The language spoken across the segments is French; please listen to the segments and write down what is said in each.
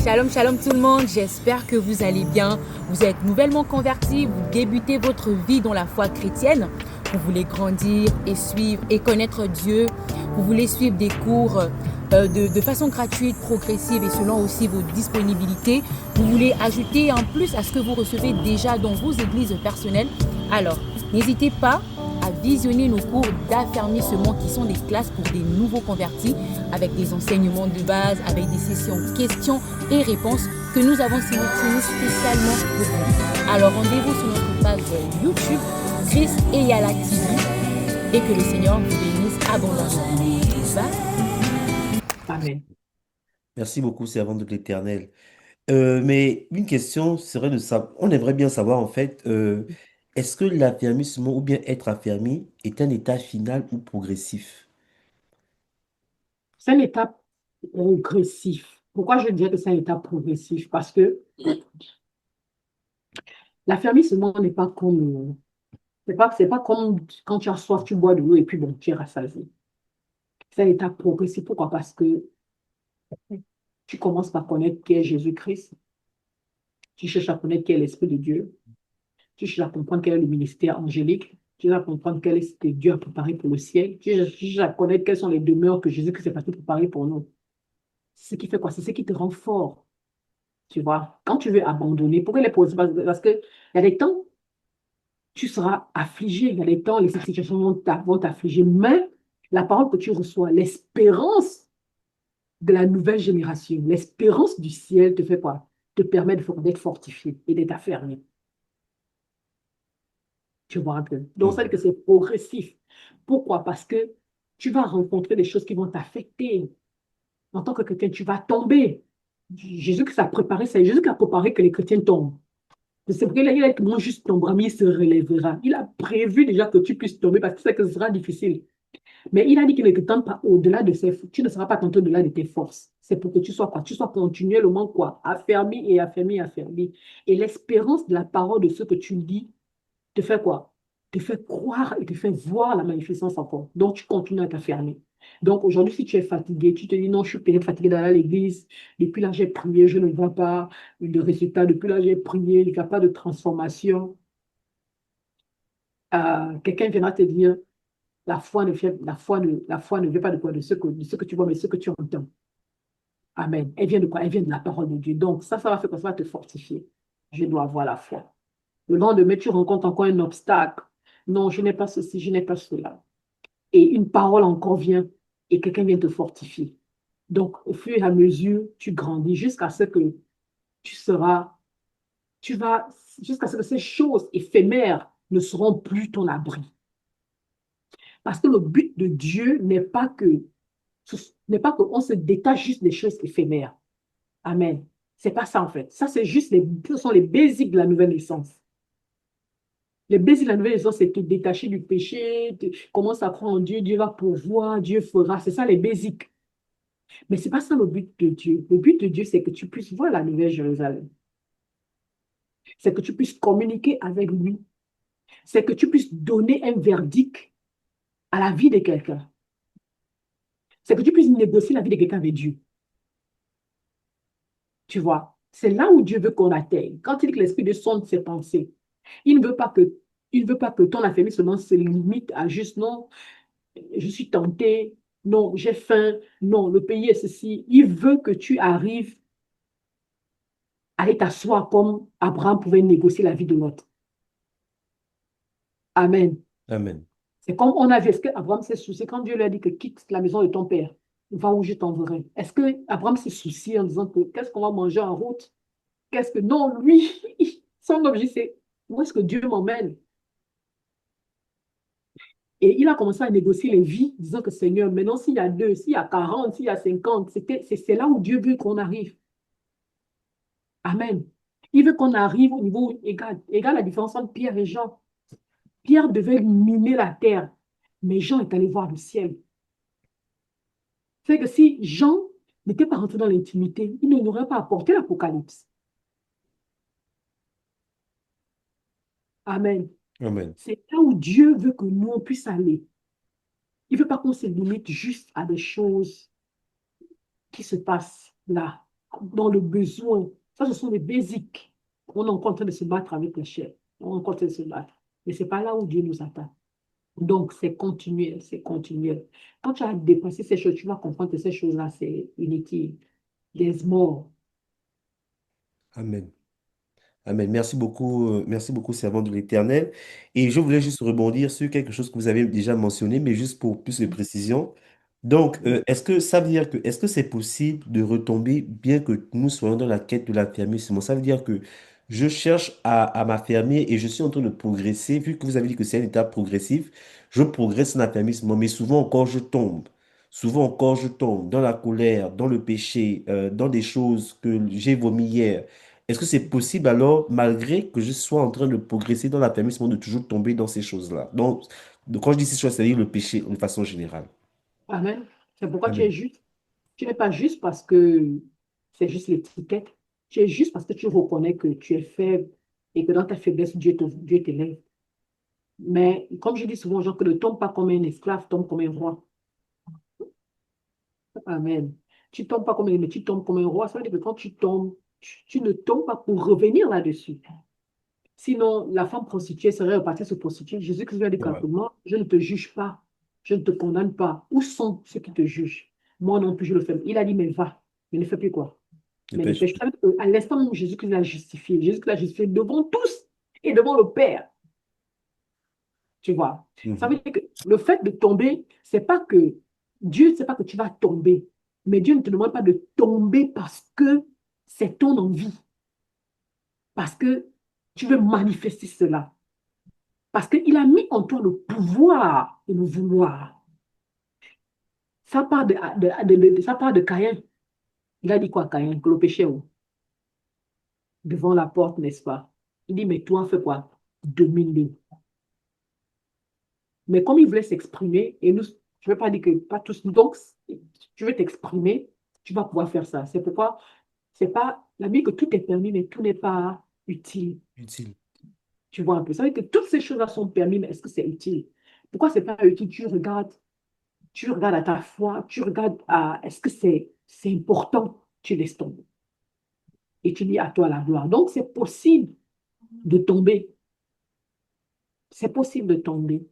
Shalom, shalom tout le monde, j'espère que vous allez bien. Vous êtes nouvellement convertis, vous débutez votre vie dans la foi chrétienne. Vous voulez grandir et suivre et connaître Dieu. Vous voulez suivre des cours de façon gratuite, progressive et selon aussi vos disponibilités. Vous voulez ajouter en plus à ce que vous recevez déjà dans vos églises personnelles. Alors, n'hésitez pas à visionner nos cours d'affermissement qui sont des classes pour des nouveaux convertis avec des enseignements de base, avec des sessions questions et réponses que nous avons sélectionnées spécialement pour vous. Alors rendez-vous sur notre page YouTube, Chris et Yala TV, et que le Seigneur vous bénisse abondamment. Bye. Amen. Merci beaucoup, servante de l'Éternel. Mais une question serait de savoir, on aimerait bien savoir en fait, est-ce que l'affermissement ou bien être affermi est un état final ou progressif? C'est un état progressif. Pourquoi je dirais que c'est un état progressif? Parce que l'affermissement n'est pas comme, c'est pas comme quand tu as soif, tu bois de l'eau et puis bon, tu es rassasié. C'est un état progressif. Pourquoi? Parce que tu commences par connaître qui est Jésus-Christ. Tu cherches à connaître qui est l'Esprit de Dieu. Tu cherches à comprendre quel est le ministère angélique. Tu cherches à comprendre quel est ce que Dieu a préparé pour le ciel. Tu cherches à connaître quelles sont les demeures que Jésus-Christ est parti préparer pour nous. C'est ce qui fait quoi? C'est ce qui te rend fort. Tu vois, quand tu veux abandonner, pourquoi il est possible? Parce qu'il y a des temps, tu seras affligé. Il y a des temps, les situations vont t'affliger. Mais la parole que tu reçois, l'espérance de la nouvelle génération, l'espérance du ciel te fait quoi? Te permet d'être fortifié et d'être affermi. Tu vois un peu. Donc, c'est que Mhm. c'est progressif. Pourquoi? Parce que tu vas rencontrer des choses qui vont t'affecter. En tant que chrétien, tu vas tomber. Jésus qui a préparé ça, Jésus qui a préparé que les chrétiens tombent. C'est vrai qu'il a dit, moi, juste tomber, mais il se relèvera. Il a prévu déjà que tu puisses tomber parce qu'il sait que ce sera difficile. Mais il a dit qu'il ne te tente pas au-delà de ses forces. Tu ne seras pas tenté au-delà de tes forces. C'est pour que tu sois quoi? Tu sois continuellement quoi? Affermi et affermi, affermi. Et l'espérance de la parole de ce que tu dis te fait quoi? Te fait croire et te fait voir la magnificence encore. Donc, tu continues à t'affermer. Donc, aujourd'hui, si tu es fatigué, tu te dis non, je suis peut-être fatigué d'aller à l'église. Depuis là, j'ai prié, je ne vois pas de résultat. Depuis là, j'ai prié, il n'y a pas de transformation. Quelqu'un viendra te dire, la foi ne vient pas de quoi? De ce que tu vois, mais ce que tu entends. Amen. Elle vient de quoi? Elle vient de la parole de Dieu. Donc, ça va faire quoi? Ça va te fortifier. Je dois avoir la foi. Le lendemain, tu rencontres encore un obstacle. Non, je n'ai pas ceci, je n'ai pas cela. Et une parole encore vient et quelqu'un vient te fortifier. Donc, au fur et à mesure, tu grandis jusqu'à ce que tu seras, tu vas, jusqu'à ce que ces choses éphémères ne seront plus ton abri. Parce que le but de Dieu n'est pas qu'on se détache juste des choses éphémères. Amen. C'est pas ça en fait. Ça, c'est juste ce sont les basiques de la nouvelle naissance. Les basiques de la nouvelle naissance, c'est te détacher du péché, commence à croire en Dieu, Dieu va pourvoir, Dieu fera. C'est ça les basiques. Mais c'est pas ça le but de Dieu. Le but de Dieu, c'est que tu puisses voir la nouvelle Jérusalem. C'est que tu puisses communiquer avec lui. C'est que tu puisses donner un verdict à la vie de quelqu'un. C'est que tu puisses négocier la vie de quelqu'un avec Dieu. Tu vois, c'est là où Dieu veut qu'on atteigne. Quand il dit que l'Esprit de sonde ses pensées, il ne veut pas que, il ne veut pas que ton affaiblissement se limite à juste non, je suis tenté, non, j'ai faim, non, le pays est ceci. Il veut que tu arrives à aller t'asseoir comme Abraham pouvait négocier la vie de l'autre. Amen. Amen. C'est comme on a vu, est-ce qu'Abraham s'est soucié quand Dieu lui a dit que quitte la maison de ton père, va où je t'enverrai. Est-ce que Abraham s'est soucié en disant que qu'est-ce qu'on va manger en route? Qu'est-ce que... Non, lui, son objet, c'est où est-ce que Dieu m'emmène? Et il a commencé à négocier les vies, disant que Seigneur, maintenant, s'il y a 2, s'il y a 40, s'il y a 50, c'est là où Dieu veut qu'on arrive. Amen. Il veut qu'on arrive au niveau égal, égal à la différence entre Pierre et Jean. Pierre devait miner la terre, mais Jean est allé voir le ciel. C'est que si Jean n'était pas rentré dans l'intimité, il n'aurait pas apporté l'Apocalypse. Amen. Amen. C'est là où Dieu veut que nous on puisse aller. Il ne veut pas qu'on se limite juste à des choses qui se passent là, dans le besoin. Ça, ce sont les basiques. On est encore en train de se battre avec la chair. On est encore en train de se battre. Mais ce n'est pas là où Dieu nous attend. Donc, c'est continuel, c'est continuel. Quand tu as dépassé ces choses, tu vas comprendre que ces choses-là, c'est inutile. Des morts. Amen. Amen. Merci beaucoup, servant de l'Éternel. Et je voulais juste rebondir sur quelque chose que vous avez déjà mentionné, mais juste pour plus de précision. Donc, est-ce que c'est possible de retomber bien que nous soyons dans la quête de l'affermissement? Ça veut dire que je cherche à m'affermir et je suis en train de progresser, vu que vous avez dit que c'est une étape progressive, je progresse en affermissement, mais souvent encore je tombe. Souvent encore je tombe dans la colère, dans le péché, dans des choses que j'ai vomi hier. Est-ce que c'est possible alors, malgré que je sois en train de progresser dans l'affermissement, de toujours tomber dans ces choses-là? Donc, quand je dis ces choses, c'est-à-dire le péché de façon générale. Amen. C'est pourquoi tu es Amen. juste. Tu n'es pas juste parce que c'est juste l'étiquette. Tu es juste parce que tu reconnais que tu es faible et que dans ta faiblesse, Dieu t'élève. Mais comme je dis souvent aux gens, que ne tombe pas comme un esclave, tombe comme un roi. Amen. Tu tombes pas comme un, mais tu tombes comme un roi. Ça veut dire que quand tu tombes, tu ne tombes pas pour revenir là-dessus. Sinon, la femme prostituée serait repartie se prostituer. Jésus-Christ lui a dit Ouais. clairement, je ne te juge pas, je ne te condamne pas. Où sont ceux qui te jugent? Moi non plus, je le fais. Il a dit, mais va. Mais ne fais plus quoi? Ne Mais ne pêche fais plus. pas. À l'instant même, Jésus-Christ l'a justifié. Jésus-Christ l'a justifié devant tous et devant le Père. Tu vois? Ça veut Mhm. dire que le fait de tomber, c'est pas que Dieu ne sait pas que tu vas tomber. Mais Dieu ne te demande pas de tomber parce que c'est ton envie. Parce que tu veux manifester cela. Parce qu'il a mis en toi le pouvoir et le vouloir. Ça part ça part de Caïn. Il a dit quoi, Caïn? Que le péché, oh, devant la porte, n'est-ce pas? Il dit, mais toi, fais quoi? Domine-le. Mais comme il voulait s'exprimer, et nous, je ne veux pas dire que pas tous, donc, tu veux t'exprimer, tu vas pouvoir faire ça. C'est pourquoi, c'est pas, la Bible que tout est permis, mais tout n'est pas utile. Utile. Tu vois un peu. Ça veut dire que toutes ces choses-là sont permises, mais est-ce que c'est utile? Pourquoi c'est pas utile? Tu regardes à ta foi, tu regardes à, est-ce que c'est important? Tu laisses tomber. Et tu dis à toi la gloire. Donc, c'est possible de tomber. C'est possible de tomber.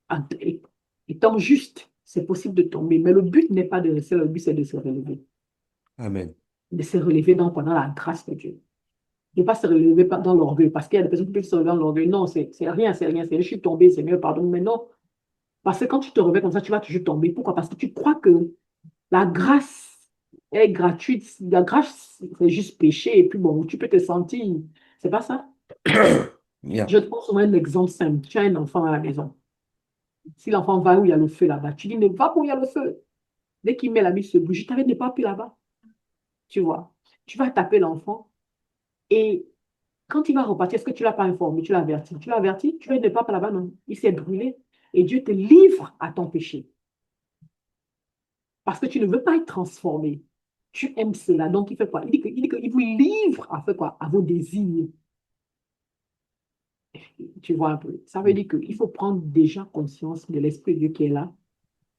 En- et- Étant juste, c'est possible de tomber. Mais le but n'est pas de rester, le but c'est de se relever. Amen. De se relever dans la grâce de Dieu. Ne pas se relever dans l'orgueil. Parce qu'il y a des personnes qui peuvent se relever dans l'orgueil. Non, c'est rien, c'est rien. Je suis tombé, c'est mieux, pardon. Mais non. Parce que quand tu te réveilles comme ça, tu vas toujours tomber. Pourquoi? Parce que tu crois que la grâce est gratuite. La grâce, c'est juste péché. Et puis bon, tu peux te sentir. C'est pas ça. Yeah. Je te prends souvent un exemple simple. Tu as un enfant à la maison. Si l'enfant va où il y a le feu là-bas, tu dis ne va pas où il y a le feu. Dès qu'il met la mise sur bouge, je t'avais ne pas plus là-bas. Tu vois. Tu vas taper l'enfant et quand il va repartir, est-ce que tu ne l'as pas informé? Tu l'as averti. Tu l'as averti, tu vas ne pas là-bas, non. Il s'est brûlé et Dieu te livre à ton péché. Parce que tu ne veux pas être transformé. Tu aimes cela. Donc, il fait quoi? Il dit qu'il vous livre à faire quoi? À vos désirs. Tu vois un peu. Ça veut dire qu'il faut prendre déjà conscience de l'Esprit de Dieu qui est là,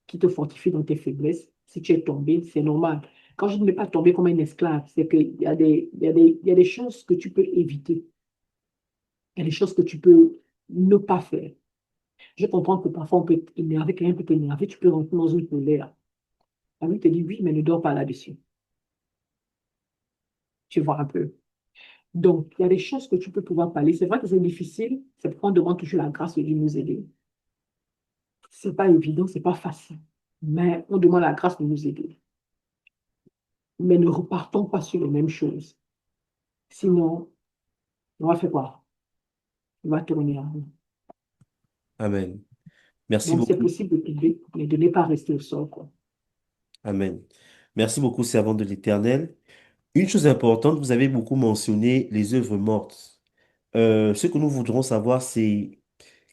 qui te fortifie dans tes faiblesses. Si tu es tombé, c'est normal. Quand je ne vais pas tomber comme un esclave, c'est qu'il y a il y a des choses que tu peux éviter. Il y a des choses que tu peux ne pas faire. Je comprends que parfois on peut être énervé, quelqu'un peut t'énerver, tu peux rentrer dans une colère. La vie te dit oui, mais ne dors pas là-dessus. Tu vois un peu. Donc, il y a des choses que tu peux pouvoir parler. C'est vrai que c'est difficile, c'est pourquoi on demande toujours la grâce de Dieu nous aider. C'est pas évident, c'est pas facile, mais on demande la grâce de nous aider. Mais ne repartons pas sur les mêmes choses. Sinon, on va faire quoi? On va tourner en rond. Amen. Merci Donc, c'est beaucoup. possible de tomber, mais de ne pas rester au sol, quoi. Amen. Merci beaucoup, servant de l'Éternel. Une chose importante, vous avez beaucoup mentionné les œuvres mortes. Ce que nous voudrons savoir, c'est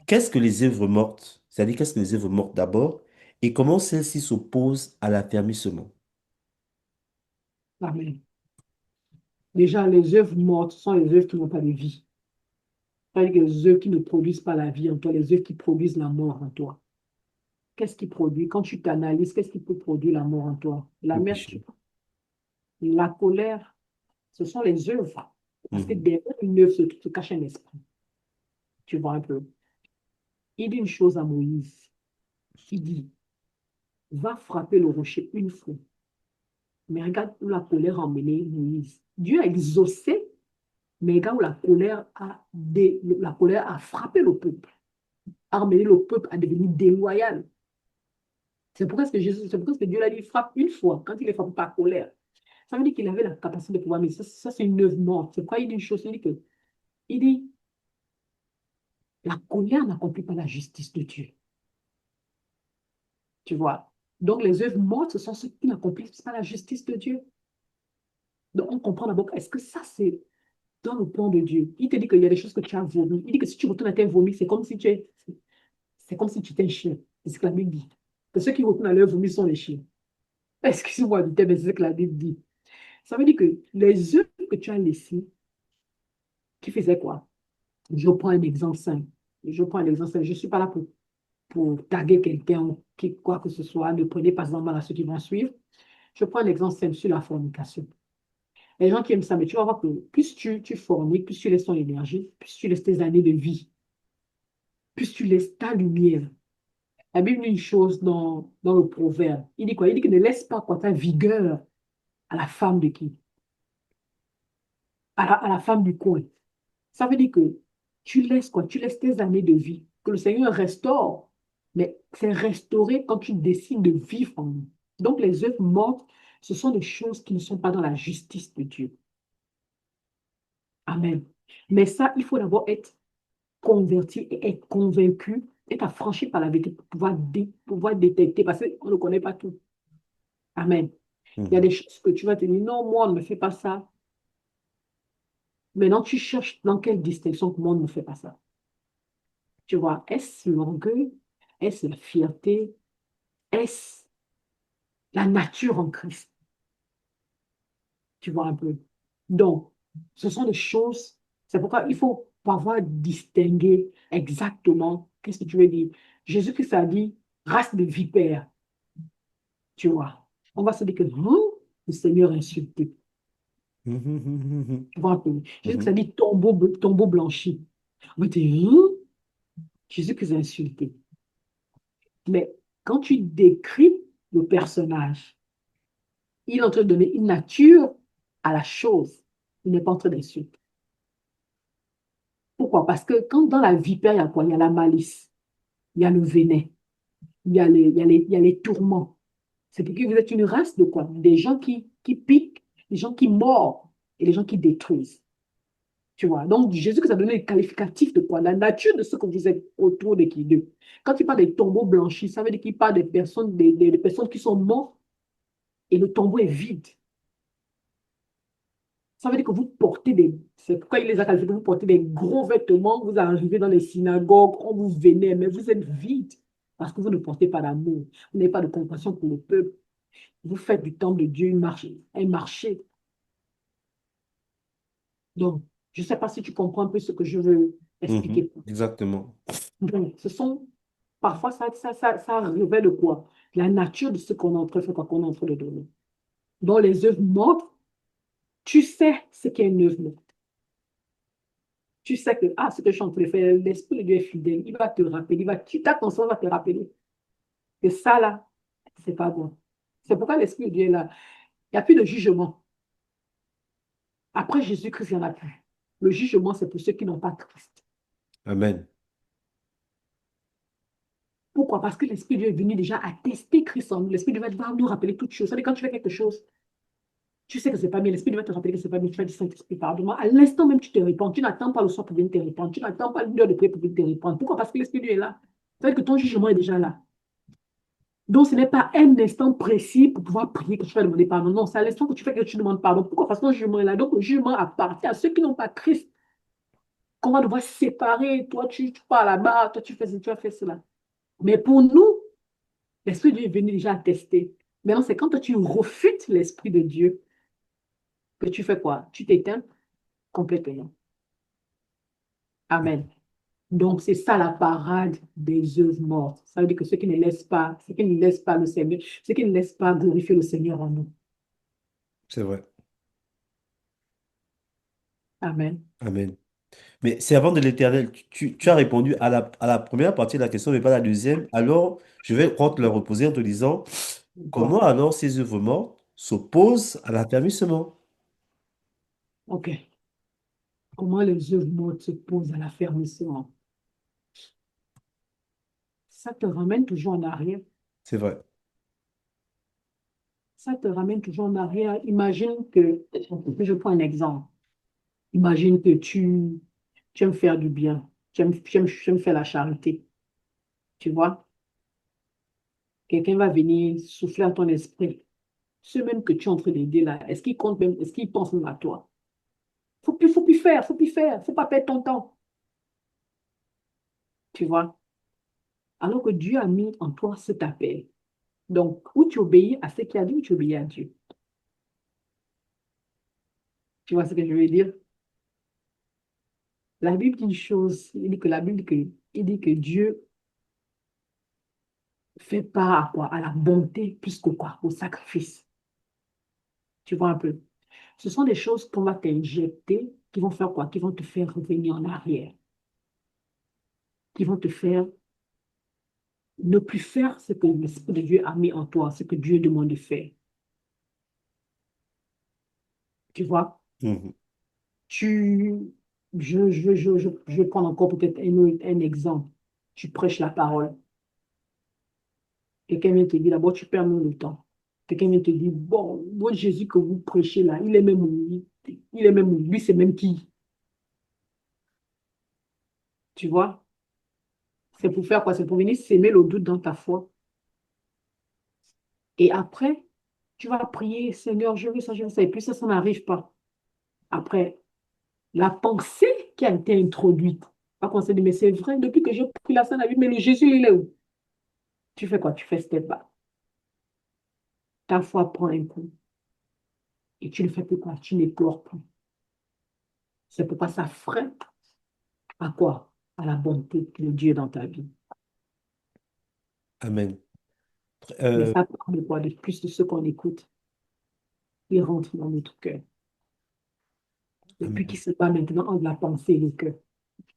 qu'est-ce que les œuvres mortes? C'est-à-dire, qu'est-ce que les œuvres mortes d'abord et comment celles-ci s'opposent à l'affermissement? Amen. Déjà, les œuvres mortes sont les œuvres qui n'ont pas de vie. C'est-à-dire que les œuvres qui ne produisent pas la vie en toi, les œuvres qui produisent la mort en toi. Qu'est-ce qui produit? Quand tu t'analyses, qu'est-ce qui peut produire la mort en toi? Le péché. L'amertume. La colère, ce sont les œuvres. Parce que Mhm. derrière une œuvre se cache un esprit. Tu vois un peu. Il dit une chose à Moïse. Il dit, va frapper le rocher une fois. Mais regarde où la colère a emmené Moïse. Dieu a exaucé, mais regarde où la colère a frappé le peuple, a emmené le peuple à devenir déloyal. C'est pourquoi est-ce que Dieu l'a dit, frappe une fois, quand il est frappé par colère. Ça veut dire qu'il avait la capacité de pouvoir, mais ça c'est une œuvre morte. C'est pourquoi il dit une chose, il dit, la colère n'accomplit pas la justice de Dieu. Tu vois? Donc les œuvres mortes, ce sont ceux qui n'accomplissent pas la justice de Dieu. Donc on comprend d'abord, est-ce que ça c'est dans le plan de Dieu? Il te dit qu'il y a des choses que tu as vomi. Il dit que si tu retournes à tes vomis, c'est comme si tu étais un chien. C'est ce que la Bible dit. Que ceux qui retournent à leur vomi sont les chiens. Excuse-moi du terme, mais c'est ce que la Bible dit. Ça veut dire que les œuvres que tu as laissées, qui faisaient quoi? Je prends un exemple simple. Je prends un exemple simple. Je ne suis pas là pour taguer quelqu'un, qui, quoi que ce soit. Ne prenez pas en mal à ceux qui vont suivre. Je prends un exemple simple sur la fornication. Les gens qui aiment ça, mais tu vas voir que plus tu forniques, plus tu laisses ton énergie, plus tu laisses tes années de vie, plus tu laisses ta lumière. La Bible dit une chose dans le proverbe. Il dit quoi? Il dit que ne laisse pas quoi, ta vigueur à la femme de qui? À la femme du coin. Ça veut dire que tu laisses quoi? Tu laisses tes années de vie. Que le Seigneur restaure. Mais c'est restauré quand tu décides de vivre en lui. Donc les œuvres mortes, ce sont des choses qui ne sont pas dans la justice de Dieu. Amen. Mais ça, il faut d'abord être converti et être convaincu, être affranchi par la vérité pour pouvoir détecter, parce qu'on ne connaît pas tout. Amen. Il y a Mhm. des choses que tu vas te dire, non, moi, on ne me fait pas ça. Maintenant, tu cherches dans quelle distinction que moi, on ne me fait pas ça. Tu vois, est-ce l'orgueil? Est-ce la fierté? Est-ce la nature en Christ? Tu vois un peu. Donc, ce sont des choses, c'est pourquoi il faut pouvoir distinguer exactement qu'est-ce que tu veux dire. Jésus-Christ a dit, race de vipères, tu vois. On va se dire que le Seigneur a insulté. Mhm. Tu vois un peu. Jésus-Christ a Mhm. dit tombeau blanchi. On va dire, Jésus-Christ a insulté. Mais quand tu décris le personnage, il est en train de donner une nature à la chose. Il n'est pas en train d'insulter. Pourquoi? Parce que quand dans la vipère, il y a quoi? Il y a la malice, il y a le venin, il y a les tourments. C'est pour que vous êtes une race de quoi? Des gens qui piquent, des gens qui mordent et des gens qui détruisent. Tu vois? Donc, Jésus nous a donné le qualificatif de quoi? La nature de ce que vous êtes autour de qui d'eux. Quand il parle des tombeaux blanchis, ça veut dire qu'il parle des personnes, des personnes qui sont mortes et le tombeau est vide. Ça veut dire que vous portez c'est pourquoi il les a qualifiés, vous portez des gros vêtements, vous arrivez dans les synagogues, on vous vénère, mais vous êtes vide parce que vous ne portez pas d'amour, vous n'avez pas de compassion pour le peuple. Vous faites du temple de Dieu un marché. Donc, je ne sais pas si tu comprends un peu ce que je veux Mhm. expliquer. Exactement. Donc, parfois, ça révèle de quoi? La nature de ce qu'on est en train de faire, qu'on est en train de donner. Dans les œuvres mortes, tu sais ce qu'est une œuvre morte. Tu sais que, ce que je suis en train de faire, l'Esprit de Dieu est fidèle. Il va te rappeler, ta conscience va te rappeler que ça, là, c'est pas bon. C'est pourquoi l'Esprit de Dieu est là. Il n'y a plus de jugement. Après Jésus-Christ, il n'y en a plus. Le jugement, c'est pour ceux qui n'ont pas Christ. Amen. Pourquoi? Parce que l'Esprit de Dieu est venu déjà attester Christ en nous. L'Esprit de Dieu va nous rappeler toutes choses. C'est-à-dire, quand tu fais quelque chose, tu sais que c'est pas bien. L'Esprit de Dieu va te rappeler que c'est pas bien. Tu vas dire, Saint-Esprit, pardonne-moi. À l'instant même, tu te réponds. Tu n'attends pas le soir pour venir te répondre. Tu n'attends pas l'heure de prier pour venir te répondre. Pourquoi? Parce que l'Esprit de Dieu est là. C'est-à-dire que ton jugement est déjà là. Donc, ce n'est pas un instant précis pour pouvoir prier que tu vas demander pardon. Non, c'est à l'instant que tu fais que tu demandes pardon. Pourquoi? Parce que ton jugement est là. Donc, le jugement appartient à ceux qui n'ont pas Christ. Qu'on va devoir séparer. Toi, tu pars là-bas. Toi, tu fais ceci, tu as fait cela. Mais pour nous, l'Esprit de Dieu est venu déjà attester. Maintenant, c'est quand toi, tu refutes l'Esprit de Dieu que tu fais quoi? Tu t'éteins complètement. Amen. Donc, c'est ça la parade des œuvres mortes. Ça veut dire que ceux qui ne laissent pas le Seigneur, ceux qui ne laissent pas glorifier le Seigneur en nous. C'est vrai. Amen. Amen. Mais servant de l'Éternel, tu as répondu à la première partie de la question, mais pas la deuxième. Alors, je vais encore te la reposer en te disant, comment Quoi? alors ces œuvres mortes s'opposent à l'affermissement? OK. Comment les œuvres mortes se posent à l'affermissement? Ça te ramène toujours en arrière. C'est vrai. Ça te ramène toujours en arrière. Imagine que, je prends un exemple. Imagine que tu aimes faire du bien. Tu aimes faire la charité. Tu vois? Quelqu'un va venir souffler à ton esprit. Ceux même que tu es en train d'aider là, est-ce qu'ils comptent même, est-ce qu'ils pensent même à toi? Faut plus faire, faut plus faire, faut pas perdre ton temps. Tu vois? Alors que Dieu a mis en toi cet appel. Donc, ou tu obéis à ce qu'il a dit, ou tu obéis à Dieu. Tu vois ce que je veux dire? La Bible dit une chose, il dit que la Bible dit il dit que Dieu fait part à quoi? À la bonté plus qu'au quoi? Au sacrifice. Tu vois un peu? Ce sont des choses qu'on va t'injecter qui vont faire quoi? Qui vont te faire revenir en arrière, qui vont te faire ne plus faire ce que l'Esprit de Dieu a mis en toi, ce que Dieu demande de faire. Tu vois? Mhm. Tu, je vais prendre encore peut-être un exemple. Tu prêches la parole. Quelqu'un vient te dire, d'abord, tu perds le temps. Quelqu'un vient te dire, bon, bon Jésus que vous prêchez là, il est même où? Il est même où? Lui, c'est même qui? Tu vois? C'est pour faire quoi? C'est pour venir s'aimer le doute dans ta foi. Et après, tu vas prier, Seigneur, je veux ça, je veux ça. Et puis ça n'arrive pas. Après, la pensée qui a été introduite va commencer à dire, mais c'est vrai, depuis que j'ai pris la Sainte Vie, mais le Jésus, il est où? Tu fais quoi? Tu fais step back. Ta foi prend un coup. Et tu ne fais plus quoi? Tu n'éplores plus. C'est pourquoi ça freine à quoi? À la bonté de Dieu dans ta vie. Amen. Mais Euh, ça parle de quoi? De plus de ce qu'on écoute. Il rentre dans notre cœur. Et puis qui Amen. se bat maintenant entre la pensée et le cœur.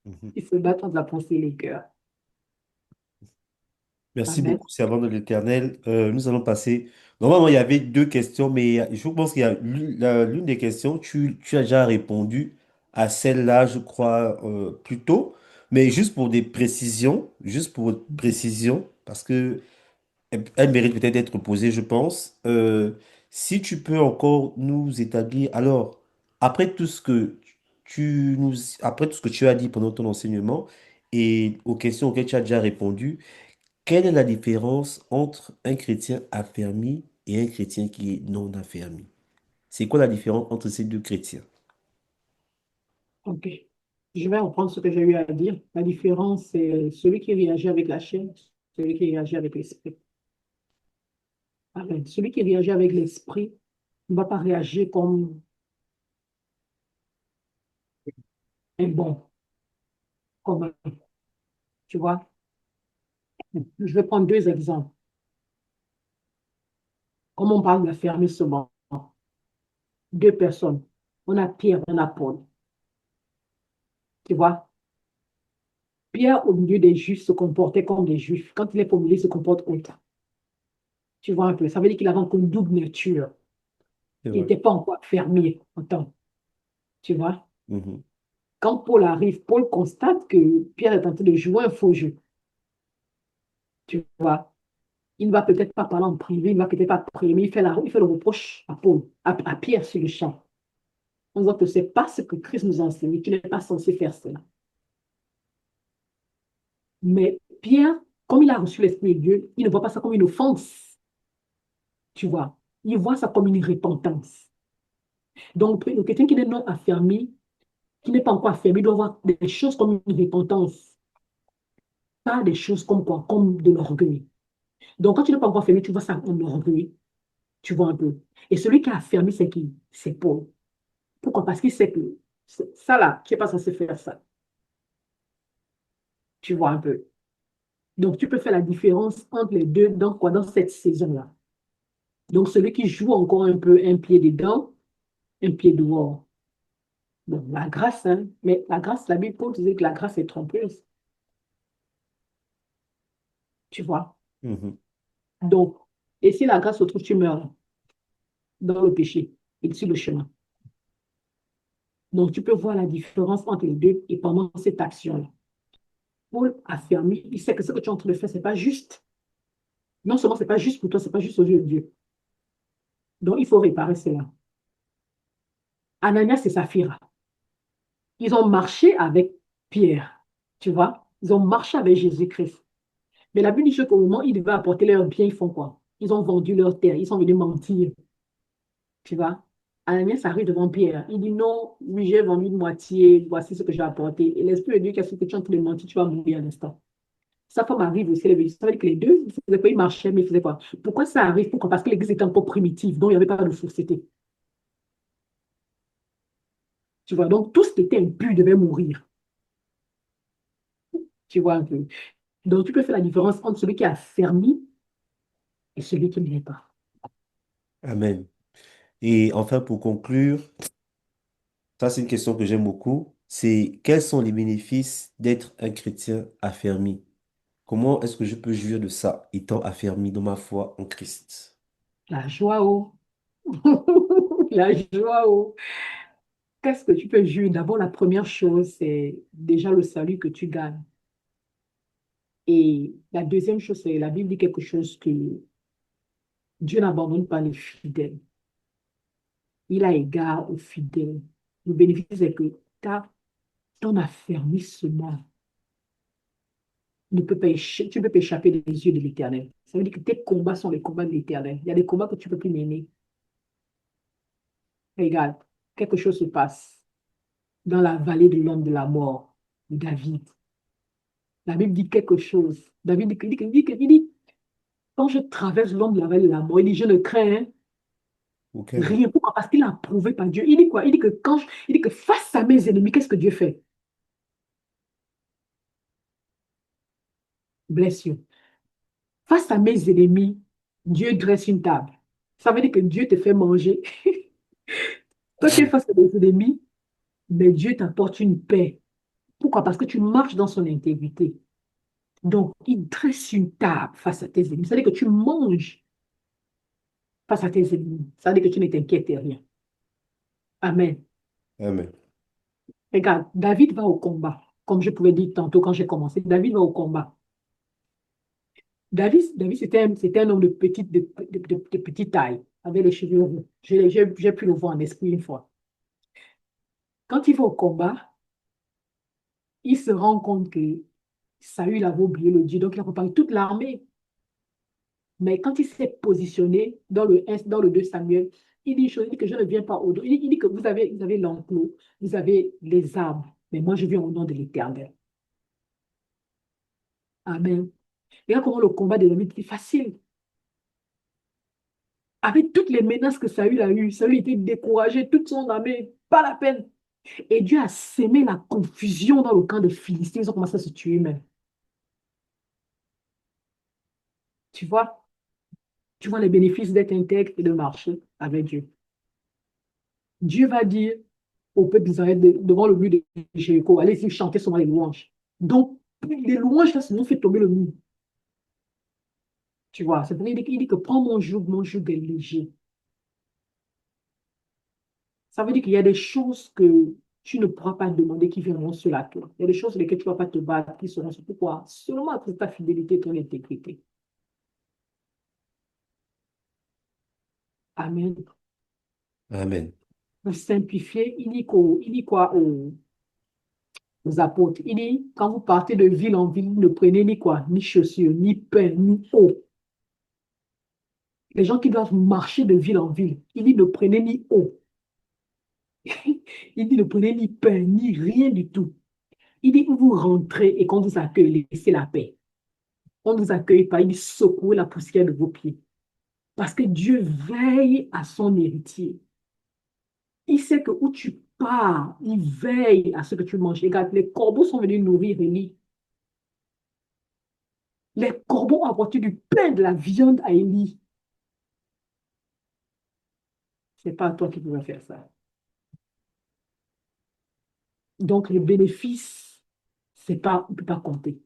Mhm. Il se bat entre la pensée et le cœur. Merci Amen. beaucoup, servant de l'Éternel. Nous allons passer. Normalement, il y avait deux questions, mais je pense qu'il y a l'une des questions, tu as déjà répondu à celle-là, je crois, plus tôt. Mais juste pour précision, parce que elle mérite peut-être d'être posée, je pense. Si tu peux encore nous établir, alors, après tout ce que après tout ce que tu as dit pendant ton enseignement et aux questions auxquelles tu as déjà répondu, quelle est la différence entre un chrétien affermi et un chrétien qui est non affermi? C'est quoi la différence entre ces deux chrétiens? OK. Je vais reprendre ce que j'ai eu à dire. La différence, c'est celui qui réagit avec la chair, celui qui réagit avec l'esprit. Amen. Celui qui réagit avec l'esprit ne va pas réagir comme un bon, comme un, tu vois. Je vais prendre deux exemples. Comme on parle d'affermissement, deux personnes. On a Pierre, on a Paul. Tu vois, Pierre, au milieu des Juifs, se comportait comme des Juifs. Quand il est au milieu, il se comporte autre. Tu vois un peu. Ça veut dire qu'il avait encore une double nature. C'est Il vrai. n'était pas encore fermé en temps. Tu vois. Mhm. Quand Paul arrive, Paul constate que Pierre est en train de jouer un faux jeu. Tu vois. Il ne va peut-être pas parler en privé, il ne va peut-être pas prier, mais il fait le reproche à Paul, à Pierre sur le champ. En disant que ce n'est pas ce que Christ nous a enseigné, qu'il n'est pas censé faire cela. Mais Pierre, comme il a reçu l'Esprit de Dieu, il ne voit pas ça comme une offense. Tu vois. Il voit ça comme une repentance. Donc, quelqu'un qui est non affermi, qui n'est pas encore affermi, doit voir des choses comme une repentance, pas des choses comme quoi, comme de l'orgueil. Donc, quand tu n'es pas encore affermi, tu vois ça comme orgueil, tu vois un peu. Et celui qui a affermi, c'est qui? C'est Paul. Pourquoi? Parce qu'il sait que ça là, tu n'es pas censé faire ça, tu vois un peu. Donc, tu peux faire la différence entre les deux dans quoi? Dans cette saison-là. Donc, celui qui joue encore un peu un pied dedans, un pied dehors. Bon, la grâce, hein, mais la grâce, la Bible Paul disait que la grâce est trompeuse, tu vois. Mhm. Donc, et si la grâce se trouve, tu meurs dans le péché et sur le chemin. Donc, tu peux voir la différence entre les deux et pendant cette action-là. Paul a fermé, il sait que ce que tu es en train de faire, c'est pas juste. Non seulement c'est pas juste pour toi, c'est pas juste aux yeux de Dieu. Donc, il faut réparer cela. Ananias et Saphira, ils ont marché avec Pierre, tu vois. Ils ont marché avec Jésus-Christ. Mais la Bible dit qu'au moment où ils devaient apporter leurs biens, ils font quoi? Ils ont vendu leur terre, ils sont venus mentir, tu vois. Ananias arrive devant Pierre. Il dit non, oui, j'ai vendu une moitié, voici ce que j'ai apporté. Et l'Esprit de Dieu, qu'est-ce que tu es en train de mentir, tu vas mourir à l'instant. Sa femme arrive aussi, elle veut dire, ça veut dire que les deux, ils faisaient pas, ils marchaient, mais ils faisaient quoi? Pourquoi ça arrive? Pourquoi? Parce que l'église était encore primitive, donc il n'y avait pas de société. Tu vois, donc tout ce qui était impur devait mourir. Tu vois un peu. Donc tu peux faire la différence entre celui qui a fermé et celui qui ne l'est pas. Amen. Et enfin, pour conclure, ça c'est une question que j'aime beaucoup, c'est quels sont les bénéfices d'être un chrétien affermi? Comment est-ce que je peux jouir de ça, étant affermi dans ma foi en Christ? La joie, oh. La joie, oh. Qu'est-ce que tu peux juger? D'abord, la première chose, c'est déjà le salut que tu gagnes. Et la deuxième chose, c'est la Bible dit quelque chose que Dieu n'abandonne pas les fidèles. Il a égard aux fidèles. Le bénéfice, c'est que ton affermissement ne peut pas tu ne peux pas échapper des yeux de l'Éternel. Ça veut dire que tes combats sont les combats de l'Éternel. Il y a des combats que tu ne peux plus mener. Regarde, quelque chose se passe dans la vallée de l'homme de la mort, de David. La Bible dit quelque chose. David dit, quand je traverse l'homme de la vallée de la mort, il dit, je ne crains hein, Aucun. rien. Pourquoi? Parce qu'il a prouvé par Dieu. Il dit quoi? Il dit que il dit que face à mes ennemis, qu'est-ce que Dieu fait? Bless you. Face à mes ennemis, Dieu dresse une table. Ça veut dire que Dieu te fait manger. Toi, tu es face à des ennemis, mais Dieu t'apporte une paix. Pourquoi? Parce que tu marches dans son intégrité. Donc, il dresse une table face à tes ennemis. Ça veut dire que tu manges face à tes ennemis. Ça veut dire que tu ne t'inquiètes de rien. Amen. Amen. Regarde, David va au combat. Comme je pouvais dire tantôt quand j'ai commencé, David va au combat. David c'était un homme de petite taille, avec les cheveux roux. J'ai pu le voir en esprit une fois. Quand il va au combat, il se rend compte que Saül avait oublié le Dieu, donc il a préparé toute l'armée. Mais quand il s'est positionné dans le 2 Samuel, il dit une chose, il dit que je ne viens pas au dos. Il dit que vous avez l'enclos, vous avez les arbres, mais moi je viens au nom de l'Éternel. Amen. Regarde comment le combat de David était facile. Avec toutes les menaces que Saül a eues, Saül était découragé, toute son armée, pas la peine. Et Dieu a sémé la confusion dans le camp des Philistins, ils ont commencé à se tuer même. Tu vois? Tu vois les bénéfices d'être intègre et de marcher avec Dieu. Dieu va dire au peuple d'Israël devant le mur de Jéricho, allez-y chanter seulement les louanges. Donc, les louanges, là, sinon fait tomber le mur. Tu vois, c'est pour il dit que prends mon joug est léger. Ça veut dire qu'il y a des choses que tu ne pourras pas demander qui viendront sur la toi. Il y a des choses sur lesquelles tu ne vas pas te battre, qui seront sur pourquoi? Seulement après ta fidélité et ton intégrité. Amen. Amen. Pour simplifier, il dit quoi aux apôtres? Il dit, quand vous partez de ville en ville, ne prenez ni quoi? Ni chaussures, ni pain, ni eau. Les gens qui doivent marcher de ville en ville, il dit, ne prenez ni eau. Il dit, ne prenez ni pain, ni rien du tout. Il dit, vous rentrez et qu'on vous accueille, laissez la paix. On ne vous accueille pas, il dit, secouez la poussière de vos pieds. Parce que Dieu veille à son héritier. Il sait que où tu pars, il veille à ce que tu manges. Regarde, les corbeaux sont venus nourrir Élie. Les corbeaux ont apporté du pain, de la viande à Élie. Ce n'est pas toi qui pouvais faire ça. Donc, le bénéfice, c'est pas, on ne peut pas compter.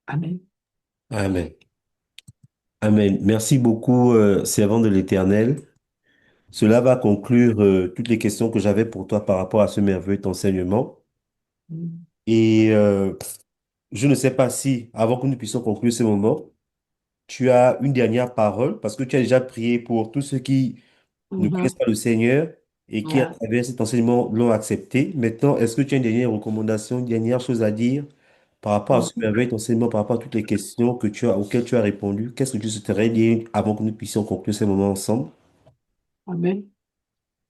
Amen. Amen. Amen. Merci beaucoup, servant de l'Éternel. Cela va conclure toutes les questions que j'avais pour toi par rapport à ce merveilleux enseignement. Mm. Et je ne sais pas si, avant que nous puissions conclure ce moment, tu as une dernière parole, parce que tu as déjà prié pour tous ceux qui ne connaissent Mhm. pas le Seigneur et qui, à Yeah. travers cet enseignement, l'ont accepté. Maintenant, est-ce que tu as une dernière recommandation, une dernière chose à dire par rapport à ce Mhm. merveilleux enseignement, par rapport à toutes les questions auxquelles tu as répondu? Qu'est-ce que tu souhaiterais dire avant que nous puissions conclure ce moment ensemble? Amen.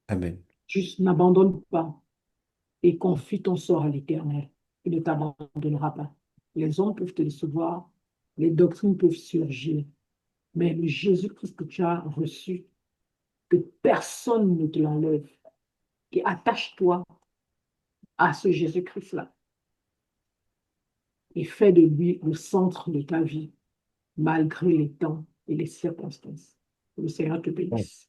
Amen. Juste n'abandonne pas et confie ton sort à l'Éternel. Il ne t'abandonnera pas. Les hommes peuvent te décevoir, les doctrines peuvent surgir, mais le Jésus-Christ que tu as reçu, que personne ne te l'enlève. Et attache-toi à ce Jésus-Christ-là et fais de lui le centre de ta vie, malgré les temps et les circonstances. Que le Seigneur te bénisse.